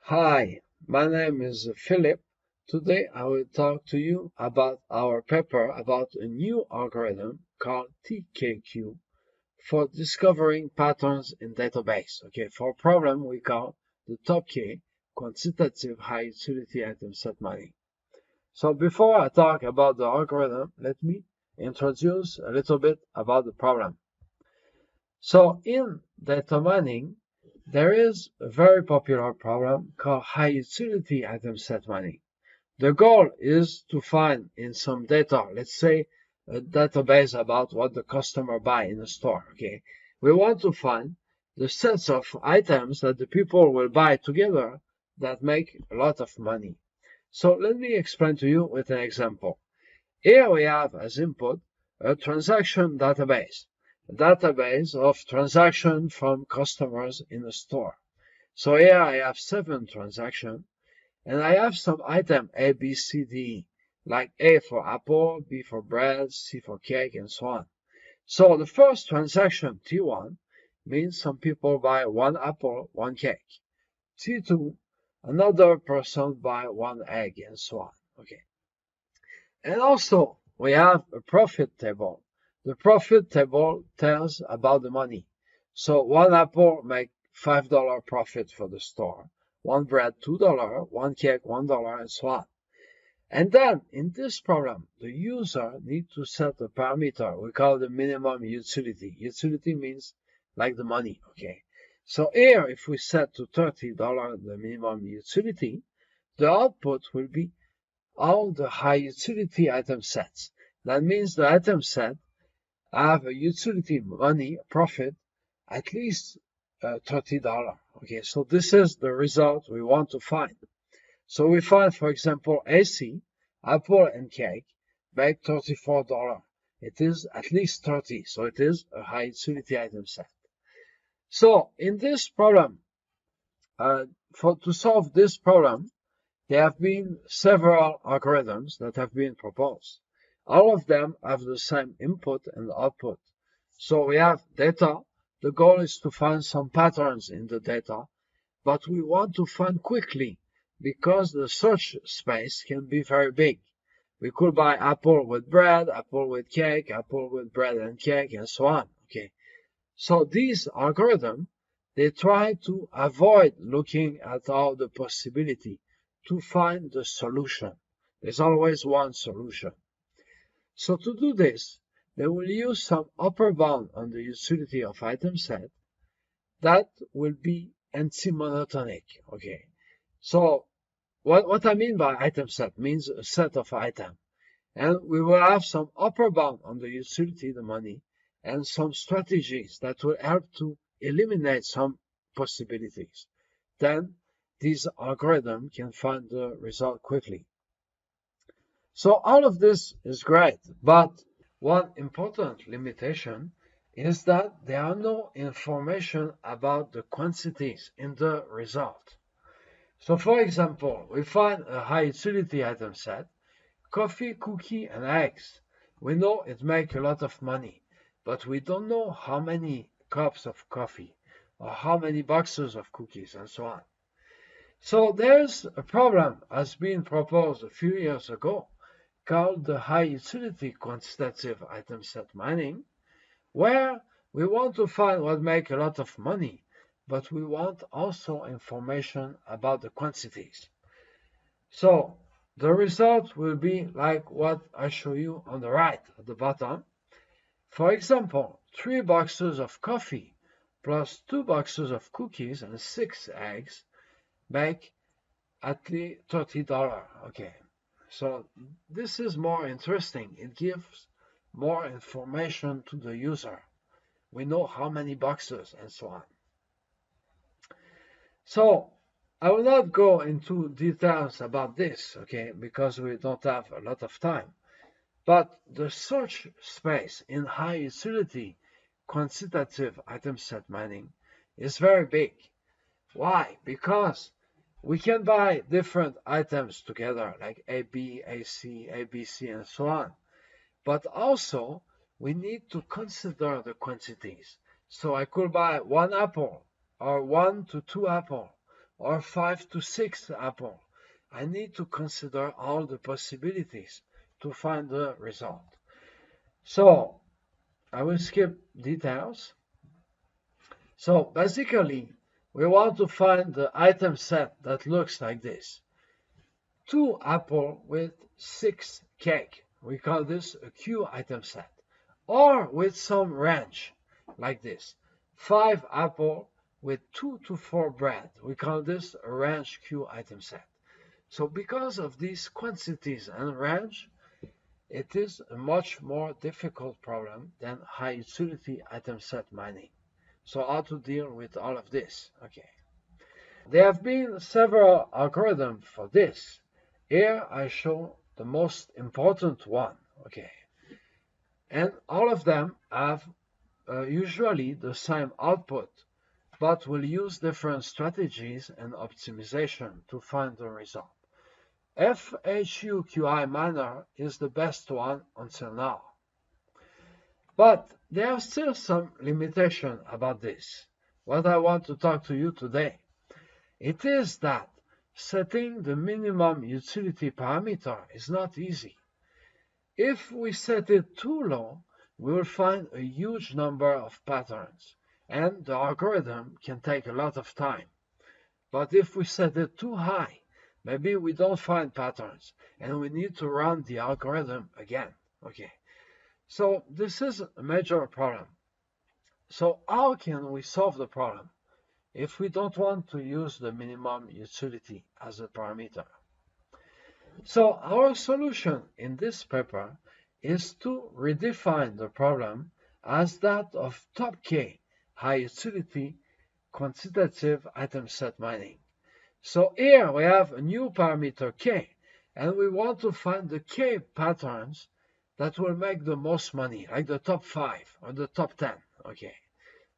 Hi, my name is Philip. Today I will talk to you about our paper about a new algorithm called TKQ for discovering patterns in database. Okay, for a problem we call the top K, quantitative high utility item set mining. So before I talk about the algorithm, let me introduce a little bit about the problem. So in data mining, there is a very popular problem called high utility item set mining. The goal is to find in some data, let's say a database about what the customer buy in a store. Okay, we want to find the sets of items that the people will buy together that make a lot of money. So let me explain to you with an example. Here we have as input a transaction database, a database of transactions from customers in a store. So here I have 7 transactions, and I have some item A, B, C, D, E, like A for apple, B for bread, C for cake, and so on. So the first transaction, T1, means some people buy 1 apple, 1 cake. T2, another person buy 1 egg, and so on. Okay. And also, we have a profit table. The profit table tells about the money. So 1 apple make $5 profit for the store, 1 bread $2, 1 cake $1, and so on. And then in this problem, the user needs to set a parameter. We call it the minimum utility. Utility means like the money, okay? So here, if we set to $30 the minimum utility, the output will be all the high utility item sets. That means the item set have a utility money profit at least $30. Okay, so this is the result we want to find. So we find, for example, AC, apple and cake, make $34. It is at least 30, so it is a high utility item set. So in this problem, to solve this problem, there have been several algorithms that have been proposed. All of them have the same input and output. So we have data. The goal is to find some patterns in the data, but we want to find quickly because the search space can be very big. We could buy apple with bread, apple with cake, apple with bread and cake, and so on. Okay. So these algorithms, they try to avoid looking at all the possibility to find the solution. There's always one solution. So to do this, they will use some upper bound on the utility of item set that will be anti-monotonic. Okay. So what I mean by item set means a set of items. And we will have some upper bound on the utility, the money, and some strategies that will help to eliminate some possibilities. Then this algorithm can find the result quickly. So all of this is great, but one important limitation is that there are no information about the quantities in the result. So for example, we find a high utility item set, coffee, cookie, and eggs. We know it makes a lot of money, but we don't know how many cups of coffee or how many boxes of cookies and so on. So there's a problem as being proposed a few years ago called the high utility quantitative item set mining, where we want to find what makes a lot of money, but we want also information about the quantities. So the result will be like what I show you on the right at the bottom. For example, 3 boxes of coffee plus 2 boxes of cookies and 6 eggs make at least $30. Okay, so this is more interesting. It gives more information to the user. We know how many boxes and so on. So I will not go into details about this, okay, because we don't have a lot of time. But the search space in high utility quantitative item set mining is very big. Why? Because we can buy different items together, like AB, AC, ABC, and so on. But also, we need to consider the quantities. So I could buy 1 apple, or 1 to 2 apples, or 5 to 6 apples. I need to consider all the possibilities to find the result. So I will skip details. So basically, we want to find the item set that looks like this. 2 apples with 6 cake. We call this a Q item set. Or with some range, like this. 5 apples with 2 to 4 bread. We call this a range Q item set. So because of these quantities and range, it is a much more difficult problem than high utility item set mining. So how to deal with all of this? Okay. There have been several algorithms for this. Here I show the most important one. Okay. And all of them have usually the same output, but will use different strategies and optimization to find the result. FHU-QI miner is the best one until now. But there are still some limitations about this. What I want to talk to you today, it is that setting the minimum utility parameter is not easy. If we set it too low, we will find a huge number of patterns, and the algorithm can take a lot of time. But if we set it too high, maybe we don't find patterns, and we need to run the algorithm again. Okay. So this is a major problem. So how can we solve the problem if we don't want to use the minimum utility as a parameter? So our solution in this paper is to redefine the problem as that of top K, high utility quantitative item set mining. So here we have a new parameter K, and we want to find the K patterns that will make the most money, like the top 5 or the top 10. Okay.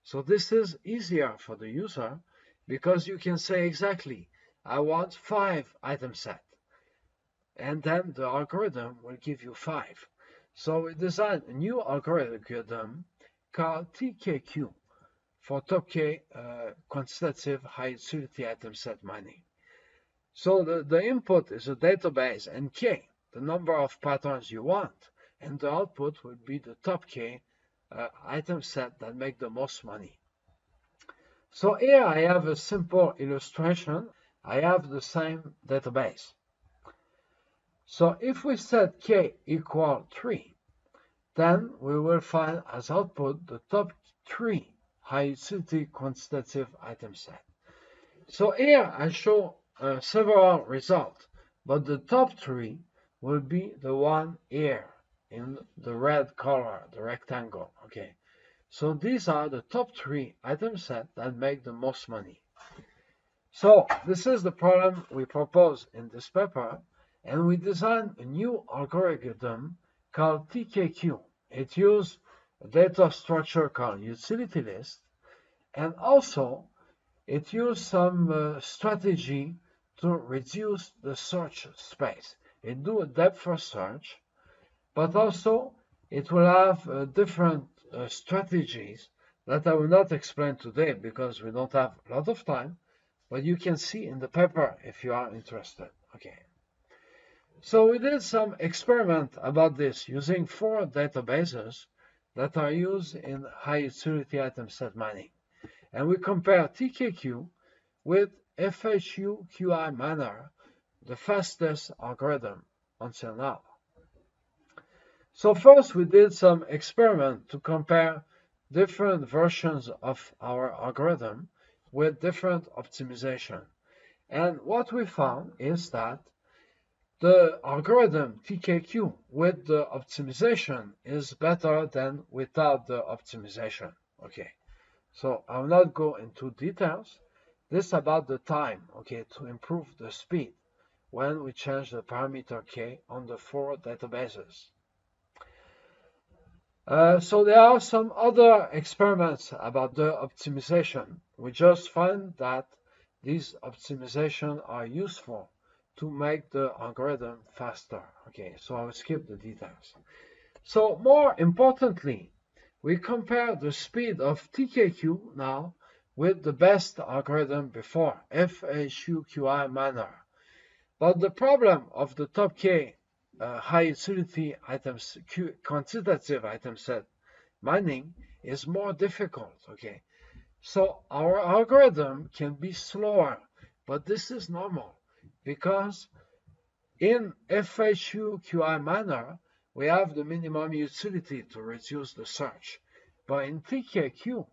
So this is easier for the user because you can say exactly, I want 5 item set. And then the algorithm will give you 5. So we designed a new algorithm called TKQ for top K quantitative high utility item set mining. So the input is a database and K, the number of patterns you want, and the output will be the top K item set that make the most money. So here I have a simple illustration. I have the same database. So if we set K equal 3, then we will find as output the top 3 high utility quantitative item set. So here I show several results, but the top 3 will be the one here in the red color, the rectangle. Okay. So these are the top 3 item sets that make the most money. So this is the problem we propose in this paper, and we designed a new algorithm called TKQ. It uses a data structure called utility list, and also it uses some strategy to reduce the search space. It do a depth first search, but also it will have different strategies that I will not explain today because we don't have a lot of time, but you can see in the paper if you are interested. Okay. So we did some experiment about this using 4 databases that are used in high utility item set mining. And we compare TKQ with FHU QI miner, the fastest algorithm until now. So first we did some experiment to compare different versions of our algorithm with different optimization. And what we found is that the algorithm TKQ with the optimization is better than without the optimization. Okay, so I will not go into details. This is about the time, okay, to improve the speed when we change the parameter K on the 4 databases. So there are some other experiments about the optimization. We just find that these optimizations are useful to make the algorithm faster. Okay, so I will skip the details. So more importantly, we compare the speed of TKQ now with the best algorithm before, FHUQI manner. But the problem of the top K high utility items, quantitative item set mining is more difficult, okay? So our algorithm can be slower, but this is normal because in FHUQI manner, we have the minimum utility to reduce the search. But in TKQ,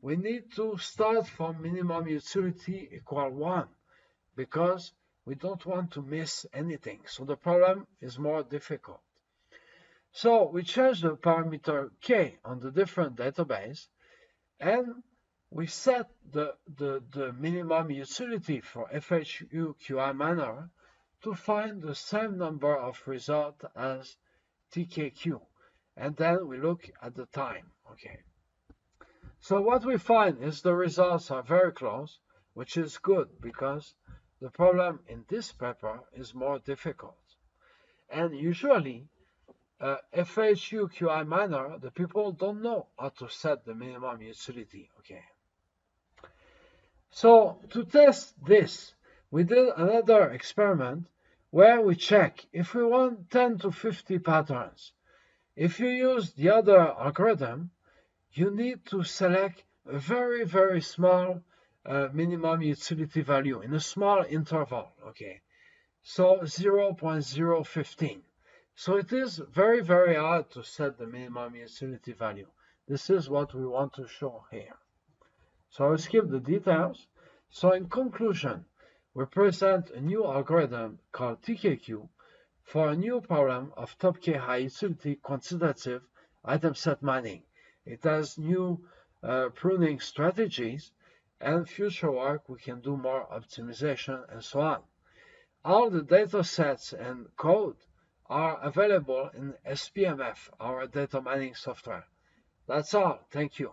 we need to start from minimum utility equal 1 because we don't want to miss anything. So the problem is more difficult. So we change the parameter k on the different database, and we set the minimum utility for FHUQI manner to find the same number of results as TKQ. And then we look at the time, okay? So what we find is the results are very close, which is good because the problem in this paper is more difficult. And usually, FHUQI manner, the people don't know how to set the minimum utility, okay? So to test this, we did another experiment where we check if we want 10 to 50 patterns. If you use the other algorithm, you need to select a very, very small minimum utility value in a small interval, okay? So 0.015. So it is very, very hard to set the minimum utility value. This is what we want to show here. So I'll skip the details. So in conclusion, we present a new algorithm called TKQ for a new problem of top K high utility quantitative item set mining. It has new pruning strategies, and future work we can do more optimization and so on. All the data sets and code are available in SPMF, our data mining software. That's all. Thank you.